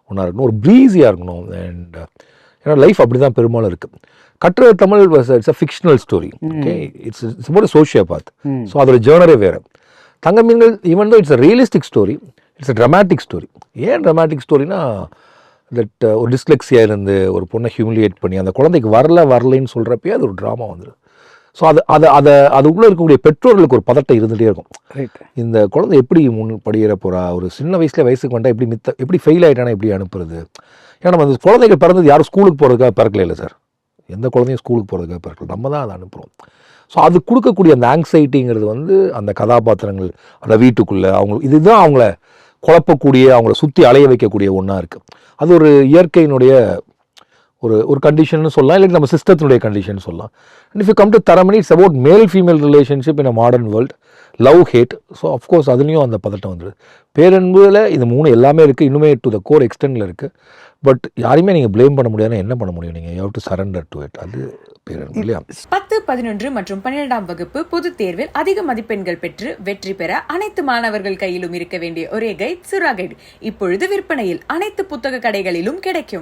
ஒன்றா இருக்கணும், ஒரு ப்ரீஸியாக இருக்கணும். அண்ட் ஏன்னா லைஃப் அப்படி தான் பெரும்பாலும் இருக்குது. கட்டுரை Tamil it's a fictional story. Okay, it's about sociopath. So அதோட ஜேர்னரே வேறு. Thangameengal even though it's a realistic story, it's a dramatic story. ஏன் ட்ராமாட்டிக் ஸ்டோரினா, தட் ஒரு டிஸ்லெக்ஸியா இருந்து ஒரு பொண்ணை ஹியூமிலியேட் பண்ணி அந்த குழந்தைக்கு வரலைன்னு சொல்கிறப்பயே அது ஒரு ட்ராமா வந்துடும். ஸோ அது உள்ளே இருக்கக்கூடிய பெற்றோர்களுக்கு ஒரு பதட்டம் இருந்துகிட்டே இருக்கும். இந்த குழந்தை எப்படி படிக்கிற போகிறா, ஒரு சின்ன வயசுக்கு வந்தால் எப்படி ஃபெயில் ஆகிட்டானா எப்படி அனுப்புறது. ஏன்னா நம்ம அந்த குழந்தைகள் பிறந்தது யாரும் ஸ்கூலுக்கு போகிறதுக்காக பிறக்கல இல்லை சார். எந்த குழந்தையும் ஸ்கூலுக்கு போகிறதுக்காக பிறக்கல, நம்ம தான் அதை அனுப்புகிறோம். ஸோ அது கொடுக்கக்கூடிய அந்த ஆங்ஸைட்டிங்கிறது அந்த கதாபாத்திரங்கள் அந்த வீட்டுக்குள்ளே இதுதான் அவங்கள குழப்பக்கூடிய, அவங்கள சுற்றி அலைய வைக்கக்கூடிய ஒன்றா இருக்குது. அது ஒரு இயற்கையினுடைய ஒரு கண்டிஷன் சொல்லலாம், இல்லை நம்ம சிஸ்டத்தினுடைய கண்டிஷன் சொல்லலாம். And if you come to Taramani, it's about male female relationship in a modern world, love had. So of course அதுலேயும் அந்த பதட்டம் வந்துடுது. பேரன்புல இந்த 3 எல்லாமே இருக்குது, இன்னுமே டு த கோர் எக்ஸ்டெண்டில் இருக்குது. பட் யாரையுமே நீங்கள் ப்ளேம் பண்ண முடியாதுன்னா என்ன பண்ண முடியும், நீங்கள் you have to surrender to it. அது பேரன்பு இல்லையா? 10, 11 மற்றும் 12ஆம் வகுப்பு பொதுத் தேர்வில் அதிக மதிப்பெண்கள் பெற்று வெற்றி பெற அனைத்து மாணவர்கள் கையிலும் இருக்க வேண்டிய ஒரே கைட் சுறா கைடு இப்பொழுது விற்பனையில் அனைத்து புத்தக கடைகளிலும் கிடைக்கும்.